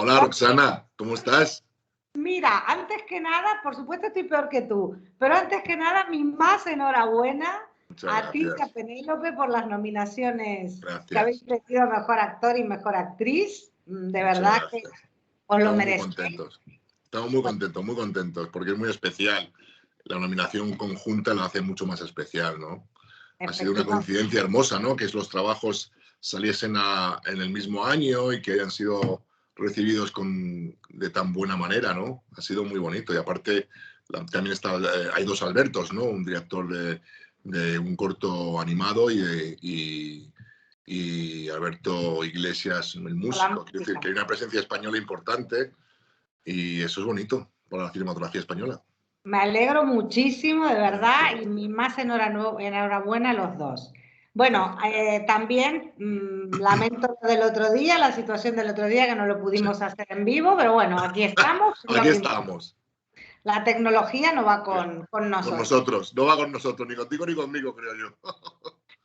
Hola Roxana, ¿cómo estás? Mira, antes que nada, por supuesto estoy peor que tú, pero antes que nada, mi más enhorabuena Muchas a ti y a gracias. Penélope por las nominaciones que habéis Gracias. recibido a Mejor Actor y Mejor Actriz. De Muchas verdad que gracias. os lo Estamos muy merecéis. contentos. Estamos muy contentos, porque es muy especial. La nominación conjunta lo hace mucho más especial, ¿no? Ha sido una Efectivamente. coincidencia hermosa, ¿no? Que los trabajos saliesen en el mismo año y que hayan sido recibidos de tan buena manera, ¿no? Ha sido muy bonito. Y aparte, también hay dos Albertos, ¿no? Un director de un corto animado y Alberto Iglesias, el Por la músico. Quiero decir música. que hay una presencia española importante y eso es bonito para la cinematografía española. Me alegro muchísimo, de verdad, y mi más enhorabuena a los dos. Bueno, también lamento lo del otro día, la situación del otro día, que no lo Sí. pudimos hacer en vivo, pero bueno, aquí estamos. Aquí estamos. La tecnología no va con Con nosotros. nosotros, no va con nosotros, ni contigo ni conmigo, creo yo.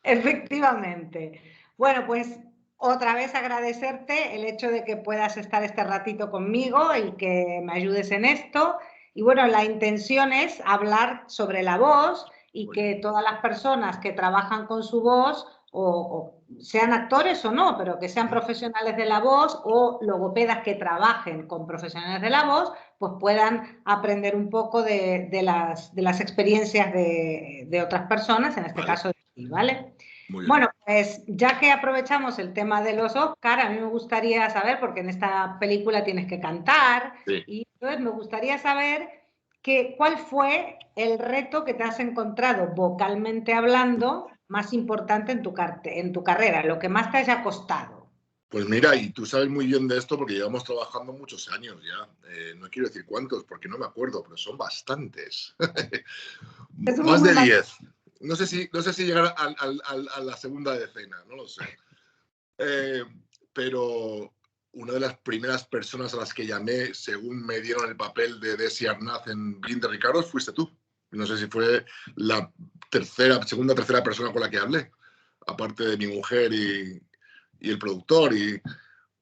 Efectivamente. Bueno, pues otra vez agradecerte el hecho de que puedas estar este ratito conmigo y que me ayudes en esto. Y bueno, la intención es hablar sobre la voz y Muy que bien. todas las personas que trabajan con su voz, o sean actores o no, pero que sean profesionales de la voz o logopedas que trabajen con profesionales de la voz, pues puedan aprender un poco de las experiencias de otras personas, en este Vale, caso de ti, ¿vale? muy bien. Bueno, pues ya que aprovechamos el tema de los Oscar, a mí me gustaría saber, porque en esta película tienes que cantar, Sí. y entonces me gustaría saber cuál fue el reto que te has encontrado vocalmente hablando más importante en tu carrera, lo que más te haya costado. Pues mira, y tú sabes muy bien de esto porque llevamos trabajando muchos años ya. No quiero decir cuántos porque no me acuerdo, pero son bastantes. Somos Más muy de mal. 10. No sé si llegar a la segunda decena, no lo sé. Eh, pero una de las primeras personas a las que llamé, según me dieron el papel de Desi Arnaz en Blinde Ricardos, fuiste tú. No sé si fue la segunda o tercera persona con la que hablé, aparte de mi mujer y el productor,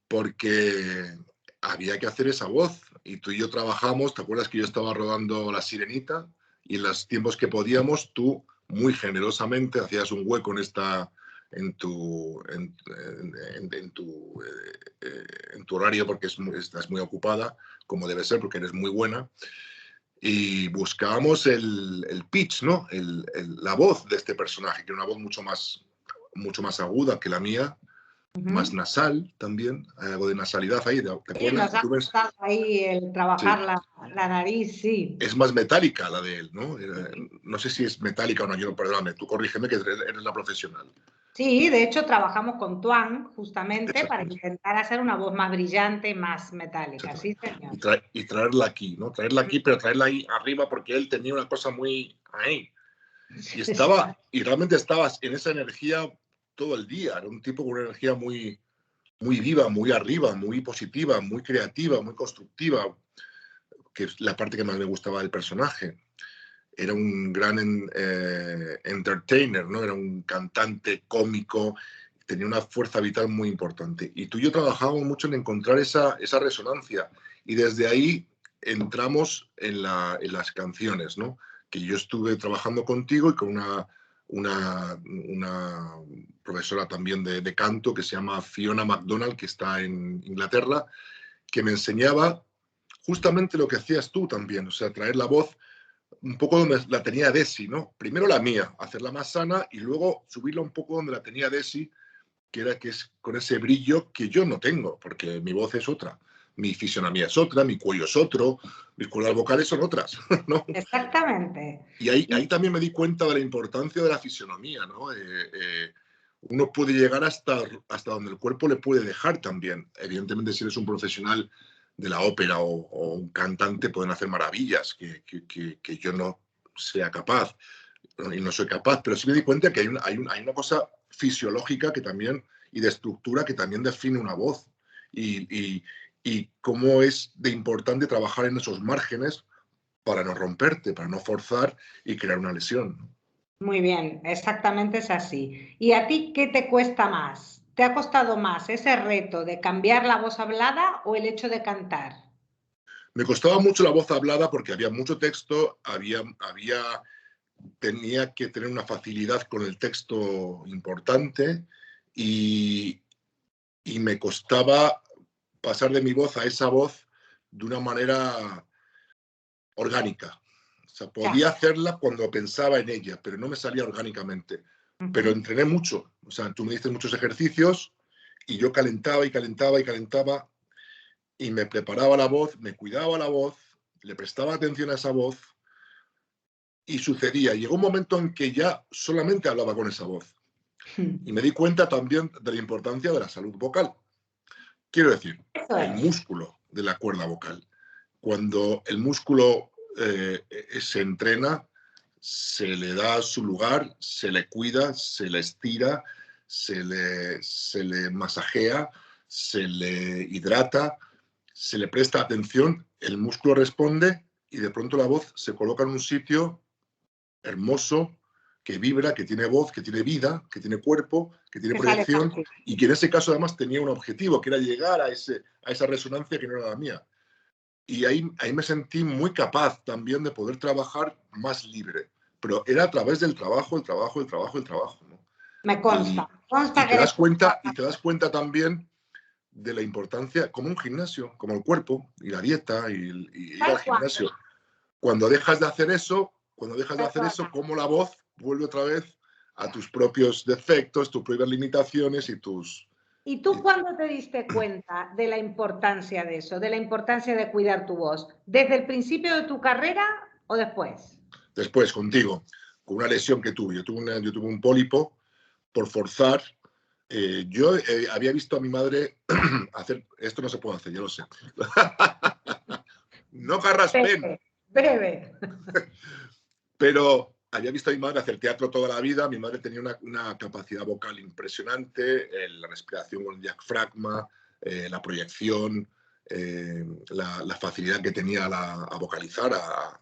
porque había que hacer esa voz. Y tú y yo trabajamos, ¿te acuerdas que yo estaba rodando La Sirenita? Y en los tiempos que podíamos, tú muy generosamente hacías un hueco en tu horario porque estás muy ocupada, como debe ser, porque eres muy buena. Y buscábamos el pitch, ¿no? La voz de este personaje, que era una voz mucho más aguda que la mía, más nasal también, hay algo de nasalidad ahí, ¿te Sí, acuerdas? nos ha costado ahí el Sí, trabajar la nariz, sí. es más metálica la de él, ¿no? No sé si es metálica o no, yo, perdóname, tú corrígeme que eres la profesional. Sí, de hecho trabajamos con Tuan justamente para Exactamente, intentar hacer una voz más brillante y más metálica, sí, exactamente. señor. Y traerla aquí, ¿no? Traerla aquí, pero traerla ahí arriba porque él tenía una cosa muy ahí. Y realmente estabas en esa energía todo el día. Era un tipo con una energía muy viva, muy arriba, muy positiva, muy creativa, muy constructiva, que es la parte que más me gustaba del personaje. Era un gran entertainer, ¿no? Era un cantante cómico, tenía una fuerza vital muy importante. Y tú y yo trabajábamos mucho en encontrar esa resonancia. Y desde ahí entramos en las canciones, ¿no? Que yo estuve trabajando contigo y con una profesora también de canto que se llama Fiona MacDonald, que está en Inglaterra, que me enseñaba justamente lo que hacías tú también, o sea, traer la voz un poco donde la tenía Desi, ¿no? Primero la mía, hacerla más sana y luego subirla un poco donde la tenía Desi, que es con ese brillo que yo no tengo, porque mi voz es otra, mi fisionomía es otra, mi cuello es otro, mis cuerdas vocales son otras, ¿no? Exactamente. Y ahí Y también me di cuenta de la importancia de la fisionomía, ¿no? Uno puede llegar hasta donde el cuerpo le puede dejar también. Evidentemente, si eres un profesional de la ópera o un cantante, pueden hacer maravillas que yo no sea capaz y no soy capaz, pero sí me di cuenta que hay una cosa fisiológica que también y de estructura que también define una voz y cómo es de importante trabajar en esos márgenes para no romperte, para no forzar y crear una lesión. muy bien, exactamente es así. ¿Y a ti qué te cuesta más? te ha costado más ese reto de cambiar la voz hablada o el hecho de cantar? Me costaba mucho la voz hablada porque había mucho texto, tenía que tener una facilidad con el texto importante y me costaba pasar de mi voz a esa voz de una manera orgánica. O sea, podía hacerla cuando pensaba en ella, pero no me salía orgánicamente. Pero entrené mucho. O sea, tú me diste muchos ejercicios y yo calentaba y calentaba y calentaba y me preparaba la voz, me cuidaba la voz, le prestaba atención a esa voz y sucedía. Llegó un momento en que ya solamente hablaba con esa voz. Y me di cuenta también de la importancia de la salud vocal. Quiero decir, el músculo de la cuerda vocal. Cuando el músculo se entrena, se le da su lugar, se le cuida, se le estira, se le masajea, se le hidrata, se le presta atención, el músculo responde y de pronto la voz se coloca en un sitio hermoso, que vibra, que tiene voz, que tiene vida, que tiene cuerpo, que tiene proyección, y que en ese caso además tenía un objetivo, que era llegar a esa resonancia que no era la mía. Y ahí me sentí muy capaz también de poder trabajar más libre, pero era a través del trabajo, el trabajo, el trabajo, el trabajo, ¿no? Me consta. Y te das cuenta también de la importancia, como un gimnasio, como el cuerpo, y la dieta, y ir al gimnasio. Cuando dejas de hacer eso, cómo la voz vuelve otra vez a tus propios defectos, tus propias limitaciones y tus... ¿Y tú cuándo te diste cuenta de la importancia de eso, de la importancia de cuidar tu voz? ¿Desde el principio de tu carrera o después? Después, contigo, con una lesión que tuve. Yo tuve un pólipo por forzar. Yo había visto a mi madre hacer... Esto no se puede hacer, ya lo sé. No carraspen. Breve. Pero había visto a mi madre hacer teatro toda la vida. Mi madre tenía una capacidad vocal impresionante, la respiración con el diafragma, la proyección, la facilidad que tenía a vocalizar, a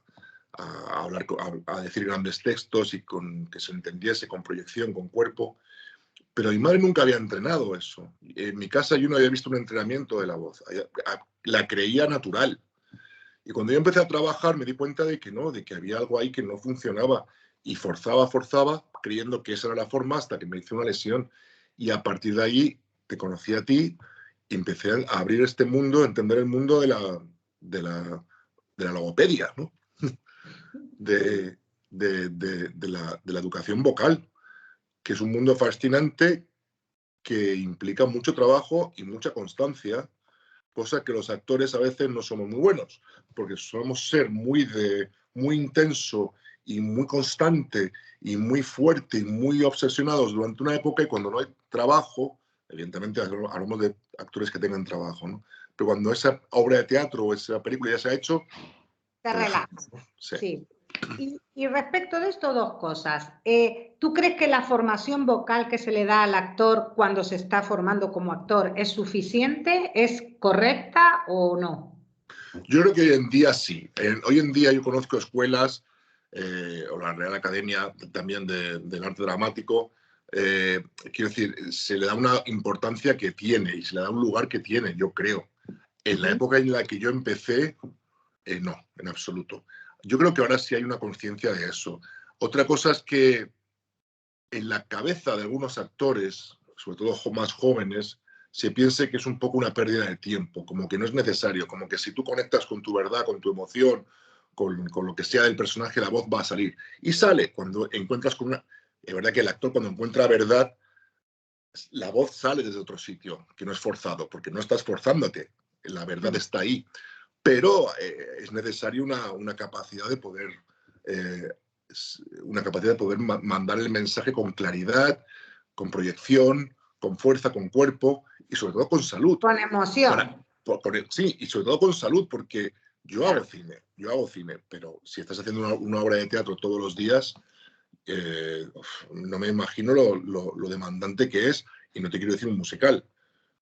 hablar, a decir grandes textos y que se entendiese con proyección, con cuerpo. Pero mi madre nunca había entrenado eso. En mi casa yo no había visto un entrenamiento de la voz. La creía natural. Y cuando yo empecé a trabajar me di cuenta de que no, de que había algo ahí que no funcionaba y forzaba, creyendo que esa era la forma hasta que me hice una lesión. Y a partir de ahí te conocí a ti y empecé a abrir este mundo, a entender el mundo de la logopedia, ¿no? de la educación vocal, que es un mundo fascinante que implica mucho trabajo y mucha constancia, cosa que los actores a veces no somos muy buenos, porque solemos ser muy intenso y muy constante y muy fuerte y muy obsesionados durante una época, y cuando no hay trabajo, evidentemente hablamos de actores que tengan trabajo, ¿no? Pero cuando esa obra de teatro o esa película ya se ha hecho, te relajas. ¿No? Sí. Y respecto de esto, dos cosas. ¿Tú crees que la formación vocal que se le da al actor cuando se está formando como actor es suficiente? ¿Es correcta o no? Yo creo que hoy en día sí. Hoy en día yo conozco escuelas, o la Real Academia también del Arte Dramático. Quiero decir, se le da una importancia que tiene y se le da un lugar que tiene, yo creo. En la época en la que yo empecé, no, en absoluto. Yo creo que ahora sí hay una conciencia de eso. Otra cosa es que en la cabeza de algunos actores, sobre todo más jóvenes, se piense que es un poco una pérdida de tiempo, como que no es necesario, como que si tú conectas con tu verdad, con tu emoción, con lo que sea del personaje, la voz va a salir. Y sale cuando encuentras con una... Es verdad que el actor cuando encuentra verdad, la voz sale desde otro sitio, que no es forzado, porque no estás forzándote, la verdad está ahí. Pero es necesario una capacidad de poder... mandar el mensaje con claridad, con proyección, con fuerza, con cuerpo y sobre todo con salud. Con emoción. Sí, y sobre todo con salud, porque yo hago cine, pero si estás haciendo una obra de teatro todos los días, no me imagino lo demandante que es, y no te quiero decir un musical.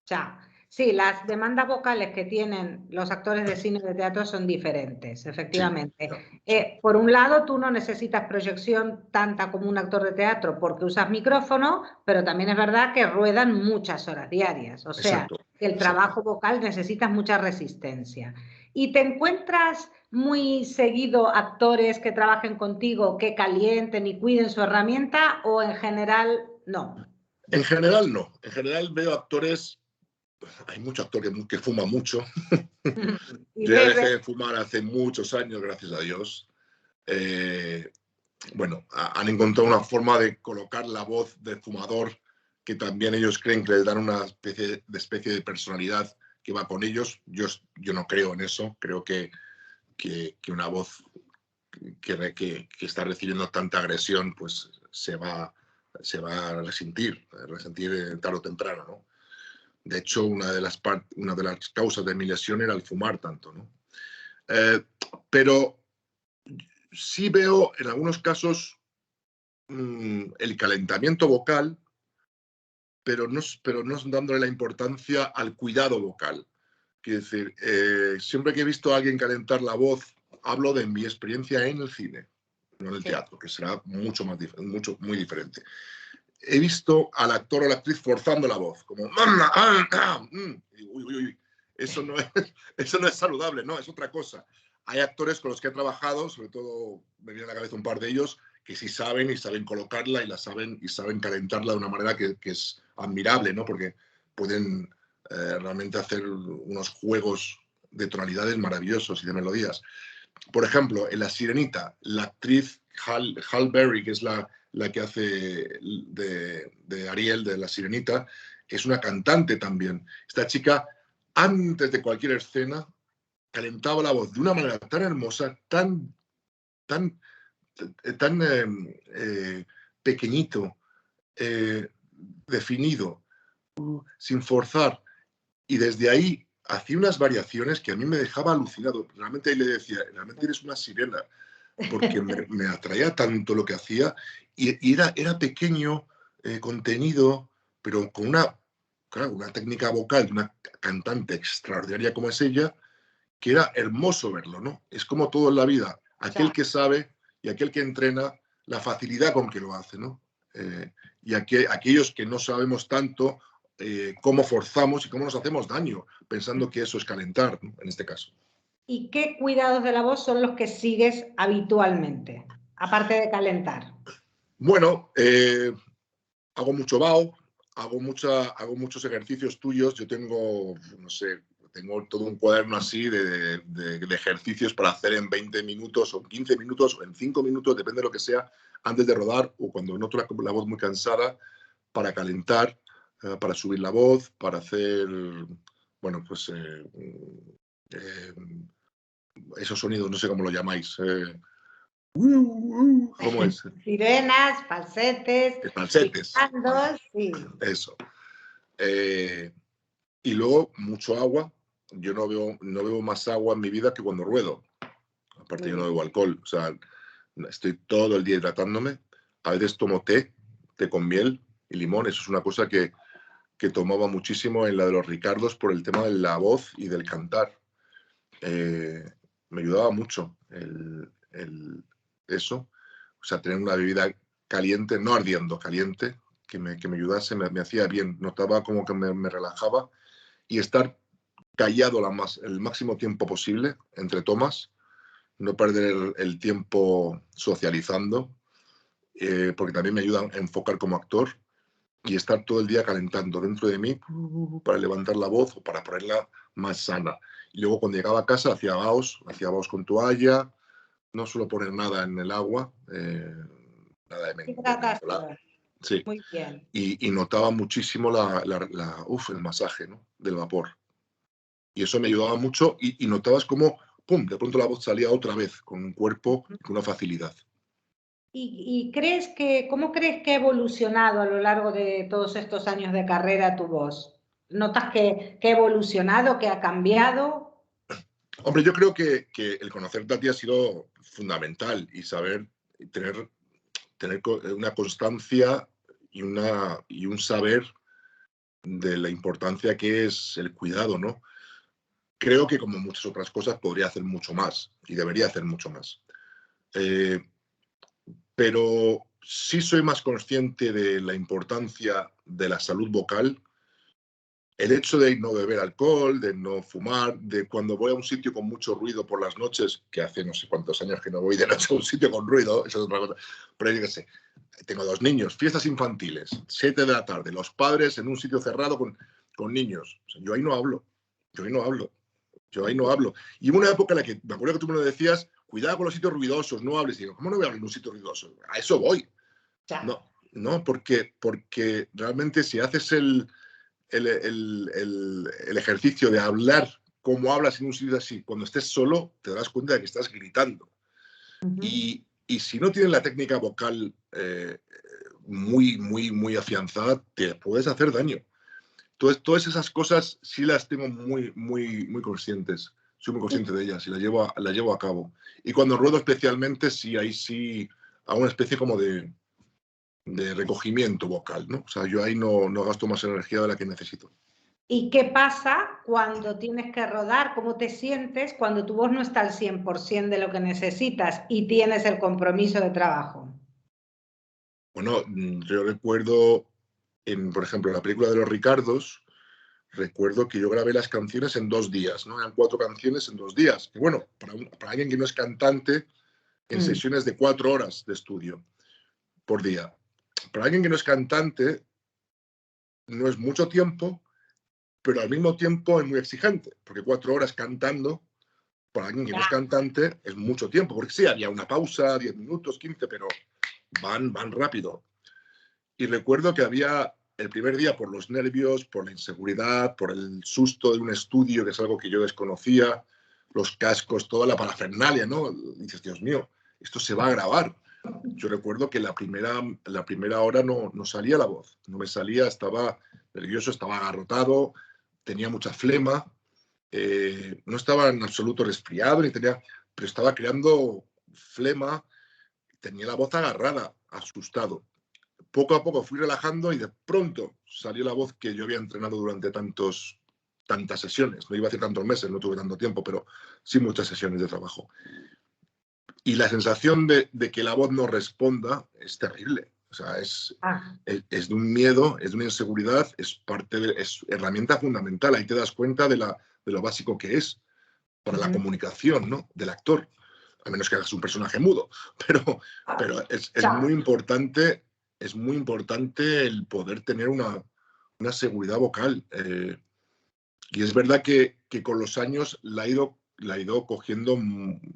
Ya. Sí, las demandas vocales que tienen los actores de cine y de teatro son diferentes, efectivamente. Sí. Por un lado, tú no necesitas proyección tanta como un actor de teatro porque usas micrófono, pero también es verdad que ruedan muchas horas diarias. O sea, Exacto, que el trabajo vocal necesitas mucha resistencia. ¿Y te encuentras muy seguido actores que trabajen contigo, que calienten y cuiden su herramienta, o en general no? En general no. En general veo actores, hay mucho actor que fuma mucho. Y Yo ya dejé bebe. de fumar hace muchos años, gracias a Dios. Bueno, han encontrado una forma de colocar la voz del fumador que también ellos creen que les dan una especie de personalidad que va con ellos. Yo no creo en eso. Creo que una voz que está recibiendo tanta agresión pues se va a resentir tarde o temprano, ¿no? De hecho, una de las causas de mi lesión era el fumar tanto, ¿no? Pero sí veo en algunos casos el calentamiento vocal, pero no dándole la importancia al cuidado vocal. Quiero decir, siempre que he visto a alguien calentar la voz, hablo de mi experiencia en el cine, no en el teatro, que será muy diferente. He visto al actor o la actriz forzando la voz, como uy. Eso no es saludable, no, es otra cosa. Hay actores con los que he trabajado, sobre todo me viene a la cabeza un par de ellos, que sí saben colocarla y saben calentarla de una manera que es admirable, ¿no? Porque pueden realmente hacer unos juegos de tonalidades maravillosos y de melodías. Por ejemplo, en La Sirenita, la actriz Halle Berry, que es la que hace de Ariel, de La Sirenita, es una cantante también. Esta chica, antes de cualquier escena, calentaba la voz de una manera tan hermosa, tan pequeñito, definido, sin forzar. Y desde ahí hacía unas variaciones que a mí me dejaba alucinado. Realmente ahí le decía, realmente eres una sirena, porque me atraía tanto lo que hacía. Y era pequeño, contenido, pero con una técnica vocal de una cantante extraordinaria como es ella, que era hermoso verlo, ¿no? Es como todo en la vida. Aquel que sabe y aquel que entrena, la facilidad con que lo hace, ¿no? Y aquellos que no sabemos tanto, cómo forzamos y cómo nos hacemos daño, pensando que eso es calentar, ¿no? En este caso. ¿Y qué cuidados de la voz son los que sigues habitualmente, aparte de calentar? Bueno, hago mucho BAO, hago muchos ejercicios tuyos. Yo tengo, no sé, tengo todo un cuaderno así de ejercicios para hacer en 20 minutos o 15 minutos o en 5 minutos, depende de lo que sea, antes de rodar o cuando noto la voz muy cansada, para calentar, para subir la voz, para hacer, bueno, pues esos sonidos, no sé cómo lo llamáis. ¿Cómo es? Sirenas, falsetes, Falsetes. sí. Eso. Y luego mucho agua. Yo no bebo más agua en mi vida que cuando ruedo. Aparte, yo no bebo alcohol. O sea, estoy todo el día hidratándome. A veces tomo té con miel y limón. Eso es una cosa que tomaba muchísimo en la de los Ricardos por el tema de la voz y del cantar. Me ayudaba mucho eso. O sea, tener una bebida caliente, no ardiendo, caliente, que me ayudase, me hacía bien. Notaba como que me relajaba. Y estar callado el máximo tiempo posible entre tomas, no perder el tiempo socializando, porque también me ayuda a enfocar como actor y estar todo el día calentando dentro de mí para levantar la voz o para ponerla más sana. Y luego cuando llegaba a casa hacía vaos con toalla, no suelo poner nada en el agua, nada de mentolado. Sí. Muy bien. Y notaba muchísimo el masaje, ¿no? Del vapor. Y eso me ayudaba mucho y notabas cómo, pum, de pronto la voz salía otra vez con un cuerpo y con una facilidad. ¿Y cómo crees que ha evolucionado a lo largo de todos estos años de carrera tu voz? ¿Notas que ha evolucionado, que ha cambiado? Hombre, yo creo que el conocerte a ti ha sido fundamental y saber tener una constancia y un saber la importancia que es el cuidado, ¿no? Creo que como muchas otras cosas podría hacer mucho más y debería hacer mucho más. Pero sí soy más consciente de la importancia de la salud vocal. El hecho de no beber alcohol, de no fumar, de cuando voy a un sitio con mucho ruido por las noches, que hace no sé cuántos años que no voy de noche a un sitio con ruido, eso es otra cosa, pero yo qué sé, tengo 2 niños, fiestas infantiles, 7 de la tarde, los padres en un sitio cerrado con niños. O sea, yo ahí no hablo, yo ahí no hablo, yo ahí no hablo. Y hubo una época en la que, me acuerdo que tú me lo decías, cuidado con los sitios ruidosos, no hables. Y digo, ¿cómo no voy a hablar en un sitio ruidoso? A eso voy. Ya. No, porque realmente si haces el ejercicio de hablar como hablas en un sitio así, cuando estés solo, te das cuenta de que estás gritando. Y si no tienes la técnica vocal muy afianzada, te puedes hacer daño. Entonces, todas esas cosas sí las tengo muy conscientes. Soy muy consciente de ellas y las llevo a cabo. Y cuando ruedo especialmente, sí, ahí sí hago una especie como de recogimiento vocal, ¿no? O sea, yo ahí no gasto más energía de la que necesito. ¿Y qué pasa cuando tienes que rodar? ¿Cómo te sientes cuando tu voz no está al 100% de lo que necesitas y tienes el compromiso de trabajo? Bueno, yo recuerdo, por ejemplo, la película de los Ricardos, recuerdo que yo grabé las canciones en 2 días, ¿no? Eran 4 canciones en 2 días. Que bueno, para alguien que no es cantante, en sesiones de 4 horas de estudio por día. Para alguien que no es cantante, no es mucho tiempo, pero al mismo tiempo es muy exigente, porque 4 horas cantando, para alguien que no es cantante, es mucho tiempo, porque sí, había una pausa, 10 minutos, 15, pero van rápido. Y recuerdo que había el primer día, por los nervios, por la inseguridad, por el susto de un estudio, que es algo que yo desconocía, los cascos, toda la parafernalia, ¿no? Dices, Dios mío, esto se va a grabar. Yo recuerdo que la primera hora no salía la voz, no me salía, estaba nervioso, estaba agarrotado, tenía mucha flema, no estaba en absoluto resfriado, pero estaba creando flema, tenía la voz agarrada, asustado. Poco a poco fui relajando y de pronto salió la voz que yo había entrenado durante tantas sesiones. No iba a decir tantos meses, no tuve tanto tiempo, pero sí muchas sesiones de trabajo. Y la sensación de que la voz no responda es terrible. O sea, es de un miedo, es de una inseguridad, es herramienta fundamental. Ahí te das cuenta de lo básico que es para la comunicación, ¿no? Del actor. A menos que hagas un personaje mudo. Pero es muy importante. Es muy importante el poder tener una seguridad vocal. Y es verdad que con los años la he ido cogiendo,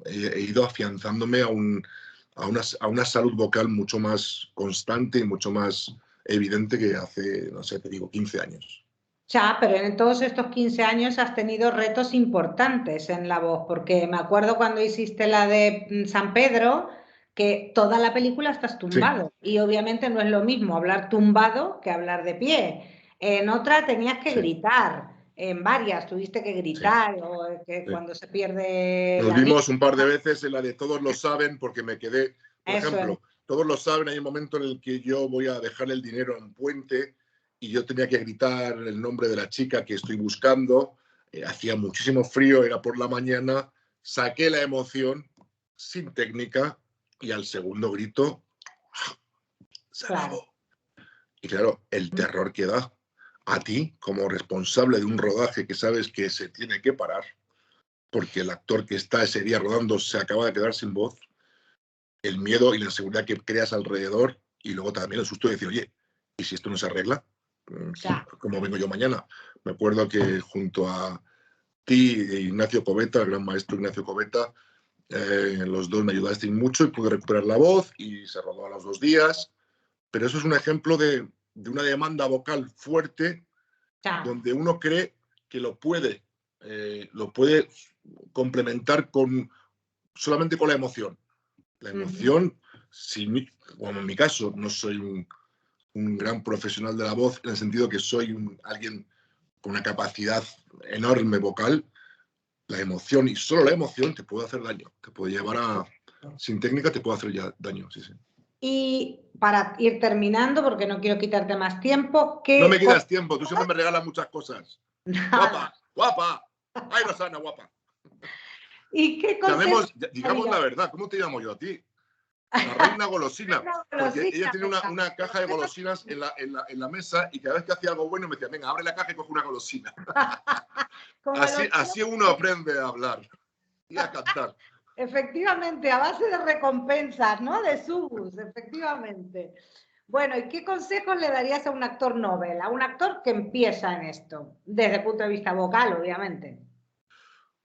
he ido afianzándome a una salud vocal mucho más constante y mucho más evidente que hace, no sé, te digo, 15 años. Ya, pero en todos estos 15 años has tenido retos importantes en la voz, porque me acuerdo cuando hiciste la de San Pedro, que toda la película estás Sí. tumbado y obviamente no es lo mismo hablar tumbado que hablar de pie. En otra tenías que gritar, en varias tuviste que gritar, o que cuando se pierde Nos la niña. vimos un par de veces en la de Todos lo saben, porque me quedé, por Eso es. ejemplo, Todos lo saben, hay un momento en el que yo voy a dejar el dinero en un puente y yo tenía que gritar el nombre de la chica que estoy buscando, hacía muchísimo frío, era por la mañana, saqué la emoción sin técnica y al segundo grito se acabó. Y claro, el terror que da a ti como responsable de un rodaje que sabes que se tiene que parar, porque el actor que está ese día rodando se acaba de quedar sin voz, el miedo y la inseguridad que creas alrededor y luego también el susto de decir, oye, ¿y si esto no se arregla? ¿Cómo vengo yo mañana? Me acuerdo que junto a ti e Ignacio Coveta, el gran maestro Ignacio Coveta, los dos me ayudasteis mucho y pude recuperar la voz y se rodó a los 2 días, pero eso es un ejemplo de una demanda vocal fuerte donde uno cree que lo puede complementar solamente con la emoción. La emoción, como en mi caso, no soy un gran profesional de la voz, en el sentido que soy alguien con una capacidad enorme vocal, la emoción y solo la emoción te puede hacer daño. Te puede llevar sin técnica te puede hacer ya daño, sí. Y para ir terminando, porque no quiero quitarte más tiempo, No me quitas tiempo, tú siempre me regalas muchas cosas. Nada. Guapa. Ay, Rosana, guapa. ¿Y qué consejo? Digamos la verdad, ¿cómo te llamo yo a ti? La reina golosina. Porque ella tiene una caja de golosinas en la mesa y cada vez que hacía algo bueno me decía, venga, abre la caja y coge una golosina. Así uno aprende a hablar y a cantar. Efectivamente, a base de recompensas, ¿no? De subs, efectivamente. Bueno, ¿y qué consejos le darías a un actor novel? A un actor que empieza en esto, desde el punto de vista vocal, obviamente.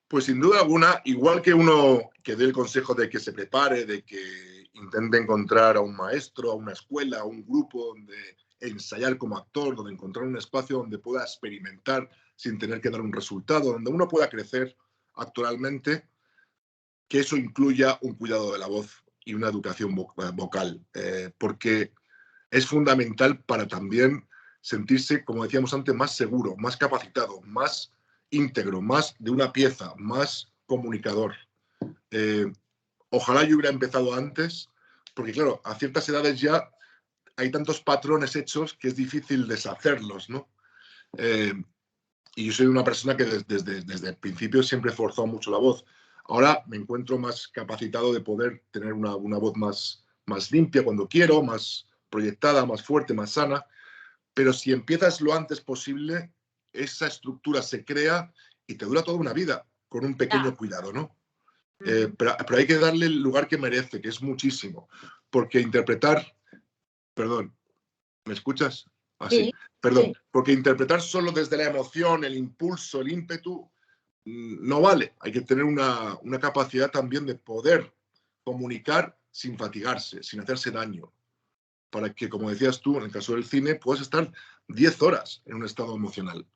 Pues sin duda alguna, igual que uno que dé el consejo de que se prepare, de que intente encontrar a un maestro, a una escuela, a un grupo donde ensayar como actor, donde encontrar un espacio donde pueda experimentar sin tener que dar un resultado, donde uno pueda crecer actoralmente, que eso incluya un cuidado de la voz y una educación vocal, porque es fundamental para también sentirse, como decíamos antes, más seguro, más capacitado, más íntegro, más de una pieza, más comunicador. Ojalá yo hubiera empezado antes, porque claro, a ciertas edades ya hay tantos patrones hechos que es difícil deshacerlos, ¿no? Y yo soy una persona que desde el principio siempre he forzado mucho la voz. Ahora me encuentro más capacitado de poder tener una voz más limpia cuando quiero, más proyectada, más fuerte, más sana. Pero si empiezas lo antes posible, esa estructura se crea y te dura toda una vida, con un pequeño cuidado, ¿no? Pero hay que darle el lugar que merece, que es muchísimo. Porque interpretar... Perdón, ¿me escuchas? Así. Sí, Perdón, sí. porque interpretar solo desde la emoción, el impulso, el ímpetu, no vale. Hay que tener una capacidad también de poder comunicar sin fatigarse, sin hacerse daño. Para que, como decías tú, en el caso del cine, puedas estar 10 horas en un estado emocional.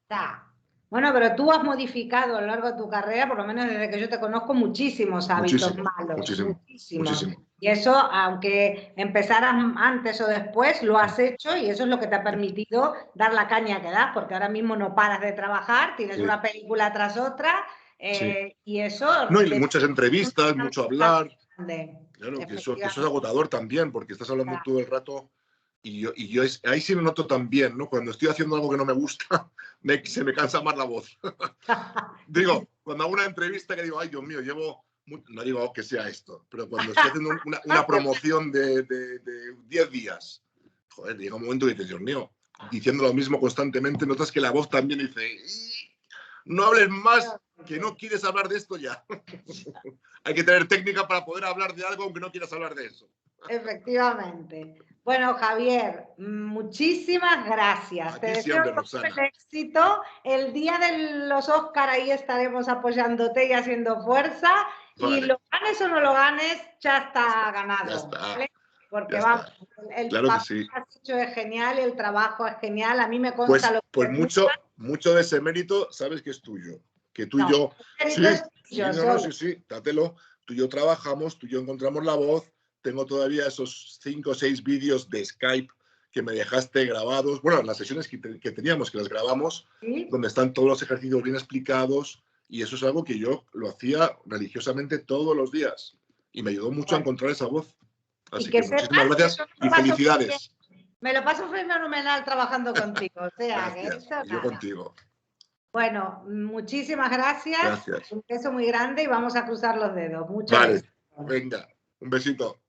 Bueno, pero tú has modificado a lo largo de tu carrera, por lo menos desde que yo te conozco, muchísimos hábitos malos. Muchísimo. Y eso, aunque empezaras antes o después, lo has hecho y eso es lo que te ha permitido dar la caña que das, porque ahora mismo no paras de trabajar, tienes una película tras otra y eso... No, y muchas entrevistas, mucho hablar. Claro, que eso es agotador también, porque estás hablando todo el rato y yo ahí sí me noto también, ¿no? Cuando estoy haciendo algo que no me gusta, se me cansa más la voz. Digo, cuando hago una entrevista que digo, ay, Dios mío, no digo que sea esto, pero cuando estoy haciendo una promoción de 10 días, joder, llega un momento que dices, Dios mío, diciendo lo mismo constantemente, notas que la voz también dice, no hables más, que no quieres hablar de esto ya. Hay que tener técnica para poder hablar de algo aunque no quieras hablar de eso. Efectivamente. Bueno, Javier, muchísimas gracias. Te deseo todo el éxito. El día de los Óscar ahí estaremos apoyándote y haciendo fuerza. Vale. Y lo ganes o no lo ganes, ya está ganado. Ya está. ¿Vale? Porque ya vamos, está. el claro papel que sí. que has hecho es genial, el trabajo es genial. A mí me consta pues mucho de ese mérito sabes que es tuyo. Que tú y yo. Sí, dátelo. Tú y yo trabajamos, tú y yo encontramos la voz. Tengo todavía esos 5 o 6 vídeos de Skype que me dejaste grabados. Bueno, las sesiones que teníamos, que las grabamos, ¿sí? Donde están todos los ejercicios bien explicados. Y eso es algo que yo lo hacía religiosamente todos los días. Y me ayudó mucho a encontrar esa voz. Así que muchísimas gracias y felicidades. Me lo paso fenomenal trabajando contigo. O sea, gracias. Que eso, yo contigo. Bueno, muchísimas gracias. Un beso muy grande y vamos a cruzar los dedos. Mucho vale, éxito. Venga, un besito.